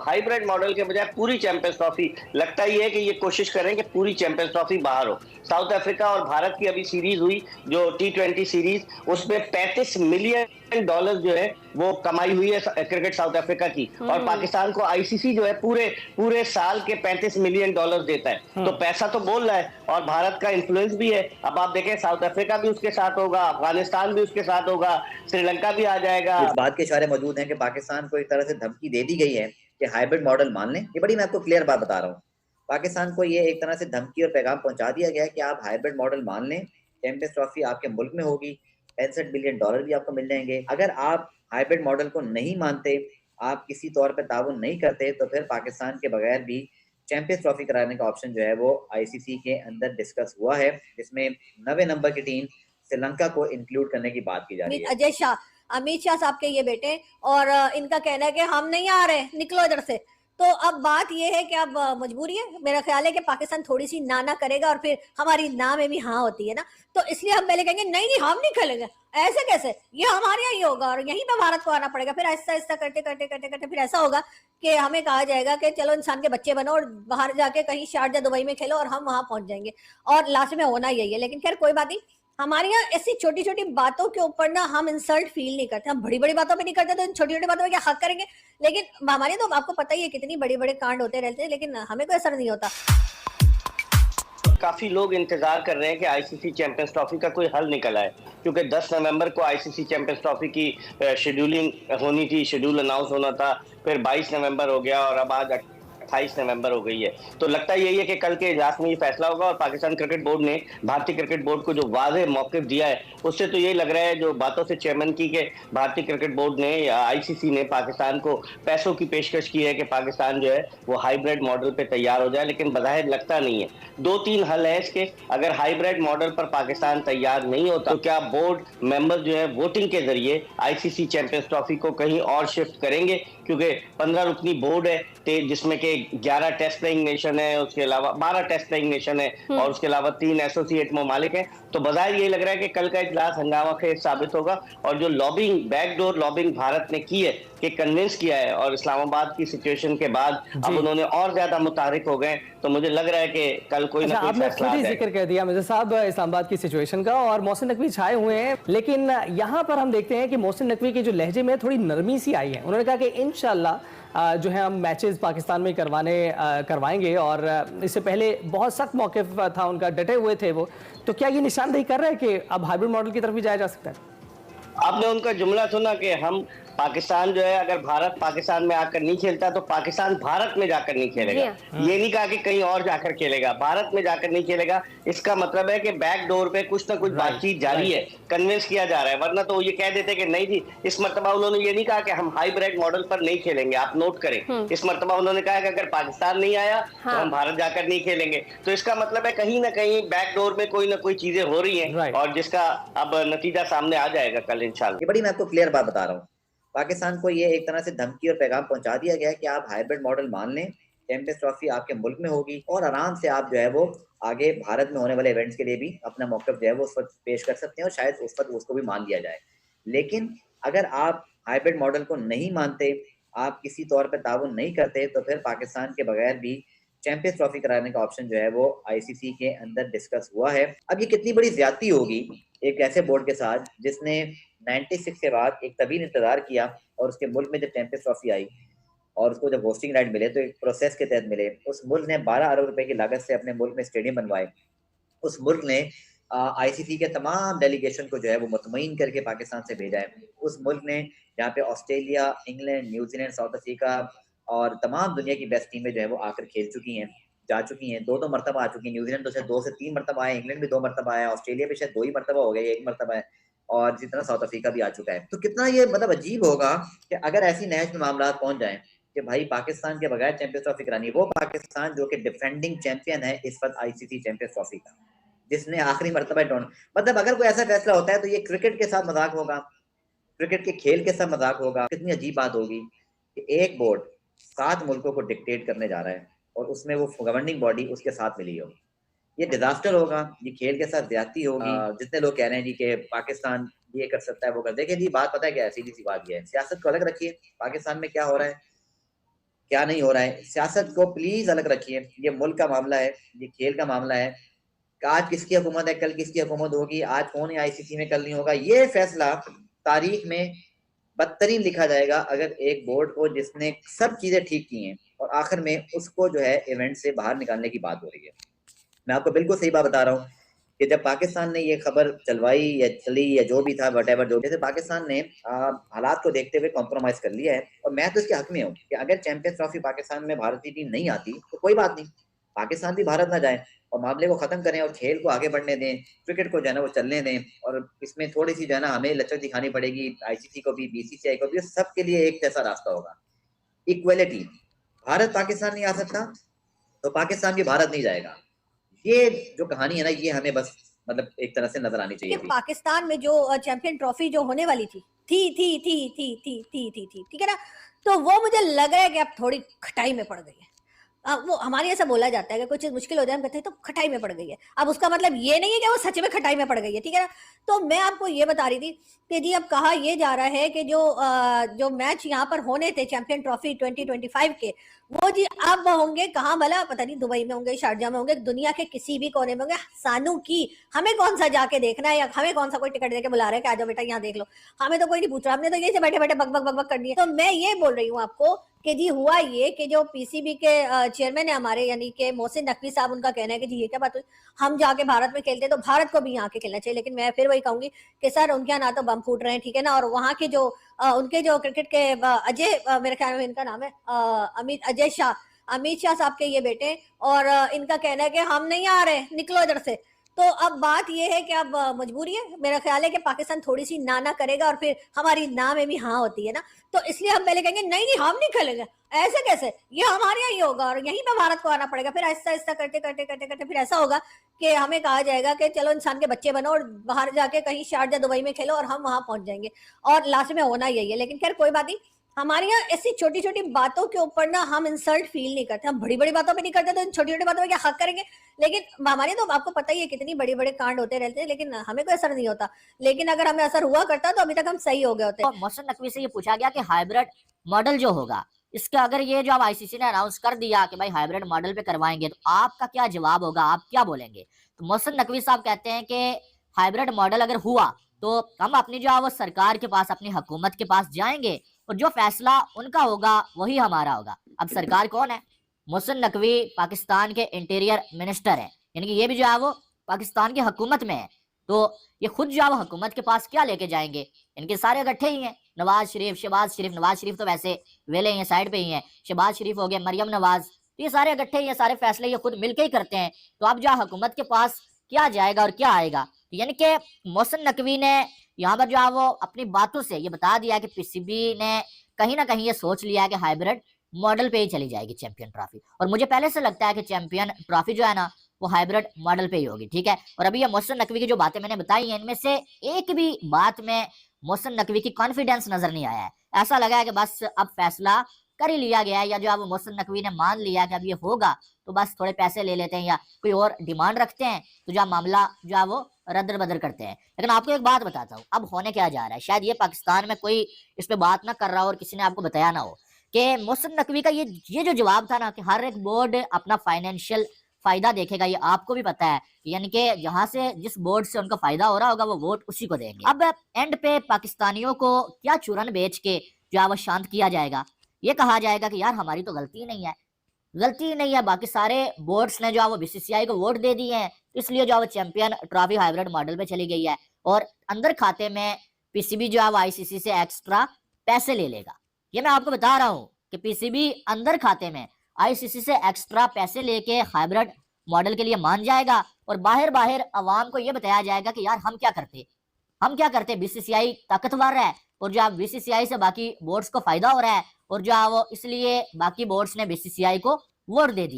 Hybrid model के बजाय पूरी चैंपियंस ट्रॉफी, लगता ही है कि ये कोशिश करें कि पूरी चैंपियंस ट्रॉफी बाहर हो। साउथ अफ्रीका और भारत की अभी सीरीज हुई, जो टी20 सीरीज, उसमें 35 मिलियन डॉलर जो है वो कमाई हुई है क्रिकेट साउथ अफ्रीका की, और पाकिस्तान को आईसीसी जो है पूरे पूरे साल के 35 मिलियन डॉलर देता है। तो पैसा तो बोल रहा है और भारत का इन्फ्लुएंस भी है। अब आप देखें, साउथ अफ्रीका भी उसके साथ होगा, अफगानिस्तान भी उसके साथ होगा, श्रीलंका भी आ जाएगा। इस बात के इशारे मौजूद हैं कि पाकिस्तान को एक तरह से धमकी दे दी गई है कि हाइब्रिड मॉडल मान लें। ये बड़ी मैं आपको क्लियर बात बता रहा हूँ, पाकिस्तान को ये एक तरह से धमकी और पैगाम पहुंचा दिया गया है कि आप हाइब्रिड मॉडल मान लें, चैंपियंस ट्रॉफी आपके मुल्क में होगी, 65 बिलियन डॉलर भी आपको मिल जाएंगे। अगर आप हाइब्रिड मॉडल को नहीं मानते, आप किसी तौर पर ताउन नहीं करते, तो फिर पाकिस्तान के बगैर भी चैंपियंस ट्रॉफी कराने का ऑप्शन जो है वो आईसीसी के अंदर डिस्कस हुआ है, जिसमें 9वें नंबर की टीम श्रीलंका को इंक्लूड करने की बात की जा रही है। अजय शाह, अमित शाह साहब के ये बेटे, और इनका कहना है कि हम नहीं आ रहे, निकलो इधर से। तो अब बात ये है कि अब मजबूरी है, मेरा ख्याल है कि पाकिस्तान थोड़ी सी ना करेगा और फिर हमारी ना में भी हाँ होती है ना, तो इसलिए हम पहले कहेंगे नहीं नहीं हम नहीं खेलेंगे, ऐसे कैसे, ये हमारे यहाँ ही होगा और यहीं पे भारत को आना पड़ेगा। फिर ऐसा ऐसा करते करते करते करते फिर ऐसा होगा कि हमें कहा जाएगा कि चलो इंसान के बच्चे बनो और बाहर जाके कहीं शारजा दुबई में खेलो, और हम वहां पहुंच जाएंगे, और लास्ट में होना यही है। लेकिन खैर कोई बात नहीं, हमारे यहाँ ऐसी छोटी छोटी बातों के ऊपर ना हम इंसल्ट फील नहीं करते, हम बड़ी बड़ी बातों पे नहीं करते, तो इन छोटी छोटी बातों पे क्या हक करेंगे। लेकिन हमारे तो आपको पता ही है कितनी बड़े बड़े कांड होते रहते हैं, लेकिन हमें कोई असर नहीं होता। काफी लोग इंतजार कर रहे हैं कि आईसीसी चैंपियंस ट्रॉफी का कोई हल निकल आए, क्योंकि 10 नवंबर को आईसीसी चैंपियंस ट्रॉफी की शेड्यूलिंग होनी थी, शेड्यूल अनाउंस होना था, फिर 22 नवंबर हो गया और अब आज 28 नवंबर हो गई है। तो लगता यही है कि कल के इजलास में ये फैसला होगा, और पाकिस्तान क्रिकेट बोर्ड ने भारतीय क्रिकेट बोर्ड को जो वाज़ेह मौक़िफ़ दिया है, उससे तो यही लग रहा है, जो बातों से चेयरमैन की, कि भारतीय क्रिकेट बोर्ड ने या आईसीसी ने पाकिस्तान को पैसों की पेशकश की है कि पाकिस्तान जो है वो हाइब्रिड मॉडल पे तैयार हो जाए, लेकिन बज़ाहिर लगता नहीं है। 2-3 हल है इसके। अगर हाइब्रिड मॉडल पर पाकिस्तान तैयार नहीं होता, तो क्या बोर्ड मेंबर जो है वोटिंग के जरिए आईसीसी चैंपियंस ट्रॉफी को कहीं और शिफ्ट करेंगे, क्योंकि 15 रुकनी बोर्ड है, जिसमें कि 11 टेस्ट प्लेइंग नेशन है, उसके अलावा 12 टेस्ट प्लेइंग नेशन है, और उसके अलावा 3 एसोसिएट ममालिक हैं। तो बज़ाहिर यही लग रहा है कि कल का इजलास हंगामा खेज साबित होगा, और जो लॉबिंग, बैकडोर लॉबिंग भारत ने की है, कि कन्विंस किया है, और इस्लामाबाद की सिचुएशन के बाद अब उन्होंने और ज्यादा मुतारिक हो गए, तो मुझे लग रहा है कि कल कोई ना कोई आपने खुद ही जिक्र कर दिया मिर्जा साहब इस्लामाबाद की सिचुएशन का, और मोहसिन नकवी छाए हुए हैं, लेकिन यहाँ पर हम देखते हैं कि मोहसिन नकवी के जो लहजे में थोड़ी नरमी सी आई है। उन्होंने कहा कि इंशाल्लाह जो है हम मैचेस पाकिस्तान में करवाएंगे, और इससे पहले बहुत सख्त मौक़िफ़ था उनका, डटे हुए थे वो। तो क्या ये निशानदेही कर रहा है कि अब हाइब्रिड मॉडल की तरफ भी जाया जा सकता है? आपने उनका जुमला सुना कि हम पाकिस्तान जो है, अगर भारत पाकिस्तान में आकर नहीं खेलता तो पाकिस्तान भारत में जाकर नहीं खेलेगा। ये नहीं कहा कि कहीं और जाकर खेलेगा, भारत में जाकर नहीं खेलेगा। इसका मतलब है कि बैक डोर पे कुछ ना कुछ बातचीत जारी है, कन्विंस किया जा रहा है, वरना तो ये कह देते कि नहीं जी। इस मर्तबा उन्होंने ये नहीं कहा कि हम हाइब्रिड मॉडल पर नहीं खेलेंगे, आप नोट करें। इस मर्तबा उन्होंने कहा कि अगर पाकिस्तान नहीं आया तो हम भारत जाकर नहीं खेलेंगे। तो इसका मतलब है कहीं ना कहीं बैक डोर में कोई ना कोई चीजें हो रही हैं, और जिसका अब नतीजा सामने आ जाएगा कल इंशाल्लाह। ये बड़ी मैं आपको क्लियर बात बता रहा हूँ, पाकिस्तान को ये एक तरह से धमकी और पैगाम पहुंचा दिया गया है कि आप हाइब्रिड मॉडल मान लें, चैंपियंस ट्रॉफी आपके मुल्क में होगी, और आराम से आप जो है वो आगे भारत में होने वाले इवेंट्स के लिए भी अपना मौक़िफ़ जो है वो उस वक्त पेश कर सकते हैं, और शायद उस वक्त उसको भी मान लिया जाए। लेकिन अगर आप हाइब्रिड मॉडल को नहीं मानते, आप किसी तौर पर ताउन नहीं करते, तो फिर पाकिस्तान के बगैर भी चैंपियंस ट्रॉफी कराने का ऑप्शन जो है वो आईसीसी के अंदर डिस्कस हुआ है। अब ये कितनी बड़ी ज्यादती होगी एक ऐसे बोर्ड के साथ जिसने 96 के बाद एक तवील इंतजार किया, और उसके मुल्क में जब चैंपियंस ट्रॉफी आई और उसको जब होस्टिंग राइट मिले तो एक प्रोसेस के तहत मिले। उस मुल्क ने 12 अरब रुपए की लागत से अपने मुल्क में स्टेडियम बनवाए। उस मुल्क ने आईसीसी के तमाम डेलीगेशन को जो है वो मुतमईन करके पाकिस्तान से भेजा है। उस मुल्क ने जहाँ पे Australia, England, New Zealand, south Africa और तमाम दुनिया की बेस्ट टीमें जो है वो आकर खेल चुकी हैं, जा चुकी हैं, 2-2 मरतबा आ चुकी हैं। न्यूजीलैंड तो शायद 2 से 3 मरतबा आया, इंग्लैंड भी 2 मरतबा आया, ऑस्ट्रेलिया भी शायद 2 ही मरतबा हो गया, 1 मरतबा है, और इसी तरह साउथ अफ्रीका भी आ चुका है। तो कितना ये मतलब अजीब होगा कि अगर ऐसी नहज में मामला पहुंच जाए कि भाई पाकिस्तान के बगैर चैंपियंस ट्रॉफी करानी, वो पाकिस्तान जो कि डिफेंडिंग चैंपियन है इस वक्त आईसीसी चैंपियंस ट्रॉफी का, जिसने आखिरी मरतबा मतलब अगर कोई ऐसा फैसला होता है तो ये क्रिकेट के साथ मजाक होगा, क्रिकेट के खेल के साथ मजाक होगा। कितनी अजीब बात होगी कि एक बोर्ड 7 मुल्कों को डिक्टेट करने जा रहा है, और उसमें वो गवर्निंग बॉडी उसके साथ मिली हो। ये डिजास्टर होगा, ये खेल के साथ ज्यादती होगी। जितने लोग कह रहे हैं जी कि पाकिस्तान ये कर सकता है, वो कर, देखिए जी बात पता है क्या है, सीधी सी बात ये है, सियासत को अलग रखिए, पाकिस्तान में क्या हो रहा है, क्या नहीं हो रहा है। सियासत को प्लीज अलग रखिए, ये मुल्क का मामला है, ये खेल का मामला है। आज किसकी हुकूमत है, कल किसकी हुकूमत होगी, आज कौन है आईसीसी में, कल नहीं होगा। ये फैसला तारीख में बदतरीन लिखा जाएगा अगर एक बोर्ड को जिसने सब चीजें ठीक की हैं और आखिर में उसको जो है इवेंट से बाहर निकालने की बात हो रही है। मैं आपको बिल्कुल सही बात बता रहा हूँ कि जब पाकिस्तान ने ये खबर चलवाई या चली या जो भी था वटेवर, जो जैसे पाकिस्तान ने हालात को देखते हुए कॉम्प्रोमाइज कर लिया है। और मैं तो इसके हक में हूँ कि अगर चैंपियंस ट्रॉफी पाकिस्तान में भारतीय टीम नहीं आती तो कोई बात नहीं, पाकिस्तान भी भारत ना जाए और मामले को खत्म करें और खेल को आगे बढ़ने दें, क्रिकेट को जो है ना वो चलने दें। और इसमें थोड़ी सी जो है ना हमें लचक दिखानी पड़ेगी, आईसीसी को भी, बीसीसीआई को भी, सबके लिए एक जैसा रास्ता होगा। इक्वलिटी, भारत पाकिस्तान नहीं आ सकता तो पाकिस्तान भी भारत नहीं जाएगा। ये जो कहानी है ना, ये हमें बस मतलब एक तरह से नजर आनी चाहिए। पाकिस्तान में जो चैंपियन ट्रॉफी जो होने वाली थी ठीक है ना, तो वो मुझे लग रहा है कि अब थोड़ी खटाई में पड़ गई है। वो हमारे ऐसा बोला जाता है कि कुछ चीज मुश्किल हो जाए, हम कहते हैं तो खटाई में पड़ गई है। अब उसका मतलब ये नहीं है कि वो सच में खटाई में पड़ गई है, ठीक है ना। तो मैं आपको ये बता रही थी कि जी अब कहा ये जा रहा है कि जो मैच यहाँ पर होने थे चैंपियन ट्रॉफी 2025 के, वो जी अब होंगे कहाँ भला, पता नहीं, दुबई में होंगे, शारजा में होंगे, दुनिया के किसी भी कोने में होंगे। सानू की हमें कौन सा जाके देखना है, या हमें कौन सा कोई टिकट देके बुला रहा है कि आ जाओ बेटा यहाँ देख लो, हमें तो कोई नहीं पूछ रहा। हमने तो यही से बैठे बैठे बक बक बक बक करनी है। तो मैं ये बोल रही हूँ आपको कि जी हुआ ये कि जो पीसीबी के चेयरमैन है हमारे, यानी कि मोहसिन नकवी साहब, उनका कहना है कि जी ये क्या बात हुई, हम जाके भारत में खेलते तो भारत को भी यहाँ के खेलना चाहिए। लेकिन मैं फिर वही कहूंगी कि सर उनके यहाँ ना तो बम फूट रहे हैं, ठीक है ना, और वहाँ के जो उनके जो क्रिकेट के अजय, मेरे ख्याल में इनका नाम है अमित शाह साहब के ये बेटे, और इनका कहना है कि हम नहीं आ रहे, निकलो इधर से। तो अब बात ये है कि अब मजबूरी है, मेरा ख्याल है कि पाकिस्तान थोड़ी सी ना करेगा और फिर हमारी ना में भी हाँ होती है ना, तो इसलिए हम पहले कहेंगे नहीं नहीं हम नहीं खेलेंगे, ऐसे कैसे, ये हमारे यहाँ ही होगा और यहीं पे भारत को आना पड़ेगा। फिर ऐसा ऐसा करते करते करते करते फिर ऐसा होगा कि हमें कहा जाएगा कि चलो इंसान के बच्चे बनो और बाहर जाके कहीं शारजा दुबई में खेलो, और हम वहां पहुंच जाएंगे और लास्ट में होना यही है। लेकिन खैर कोई बात नहीं, हमारे यहाँ ऐसी छोटी छोटी बातों के ऊपर ना हम इंसल्ट फील नहीं करते, हम बड़ी बड़ी बातों पे नहीं करते, तो इन छोटी छोटी बातों पे क्या हक करेंगे। लेकिन हमारे तो आपको पता ही है कितनी बड़े बड़े कांड होते रहते हैं, लेकिन हमें कोई असर नहीं होता। लेकिन अगर हमें असर हुआ करता तो अभी तक हम सही हो गए होते। तो मोहसिन नकवी से ये पूछा गया कि हाइब्रिड मॉडल जो होगा, इसका अगर ये जो अब आईसीसी ने अनाउंस कर दिया कि भाई हाइब्रिड मॉडल पे करवाएंगे, तो आपका क्या जवाब होगा, आप क्या बोलेंगे। तो मोहसिन नकवी साहब कहते हैं कि हाइब्रिड मॉडल अगर हुआ तो हम अपनी जो है वो सरकार के पास, अपनी हुकूमत के पास जाएंगे और जो फैसला उनका होगा वही हमारा होगा। अब सरकार कौन है, मोहसिन नकवी पाकिस्तान के इंटीरियर मिनिस्टर है, यानी कि ये भी जो है वो पाकिस्तान की हुकूमत में है। तो ये खुद जो है वो हुकूमत के पास क्या लेके जाएंगे, इनके सारे इकट्ठे ही हैं, नवाज शरीफ, शहबाज शरीफ, नवाज शरीफ तो वैसे वेले ही हैं, साइड पे ही हैं, शहबाज शरीफ हो गए, मरियम नवाज, तो ये सारे इकट्ठे ही हैं, सारे फैसले ये खुद मिलके ही करते हैं। तो अब जो हुकूमत के पास क्या जाएगा और क्या आएगा, यानी कि मोहसिन नकवी ने यहाँ पर जो है वो अपनी बातों से ये बता दिया कि पीसीबी ने कहीं ना कहीं ये सोच लिया है कि हाइब्रिड मॉडल पे ही चली जाएगी चैंपियन ट्रॉफी। और मुझे पहले से लगता है कि चैंपियन ट्रॉफी जो है ना वो हाइब्रिड मॉडल पे ही होगी, ठीक है। और अभी ये मोहसिन नकवी की जो बातें मैंने बताई हैं, इनमें से एक भी बात में मोहसिन नकवी की कॉन्फिडेंस नजर नहीं आया है। ऐसा लगा है कि बस अब फैसला कर ही लिया गया है, या जो अब मोहसिन नकवी ने मान लिया कि अब ये होगा तो बस थोड़े पैसे ले लेते हैं या कोई और डिमांड रखते हैं, तो जो मामला जो है वो रद्द बदल करते हैं। लेकिन आपको एक बात बताता हूँ, अब होने क्या जा रहा है, शायद ये पाकिस्तान में कोई इस पे बात ना कर रहा हो और किसी ने आपको बताया ना हो, कि मोहसिन नकवी का ये जो जवाब था ना कि हर एक बोर्ड अपना फाइनेंशियल फायदा देखेगा, ये आपको भी पता है, यानी कि जहां से जिस बोर्ड से उनका फायदा हो रहा होगा वो वोट उसी को देंगे। अब एंड पे पाकिस्तानियों को क्या चूरन बेच के जो है वो शांत किया जाएगा, ये कहा जाएगा कि यार हमारी तो गलती नहीं है, गलती नहीं है, बाकी सारे बोर्ड्स ने जो है वो बीसीसीआई को वोट दे दिए हैं, इसलिए जो है वो चैंपियन ट्रॉफी हाइब्रिड मॉडल पे चली गई है, और अंदर खाते में पीसीबी जो है वो आईसीसी से एक्स्ट्रा पैसे ले लेगा। ये मैं आपको बता रहा हूँ कि पीसीबी अंदर खाते में आईसीसी से एक्स्ट्रा पैसे लेके हाइब्रिड मॉडल के लिए मान जाएगा, और बाहर बाहर अवाम को ये बताया जाएगा कि यार हम क्या करते, बीसीसीआई ताकतवर है, और जो बीसीसीआई से बाकी बोर्ड्स को फायदा हो रहा है, और जो है वो इसलिए बाकी बोर्ड्स ने बीसीसीआई को वोट दे दी।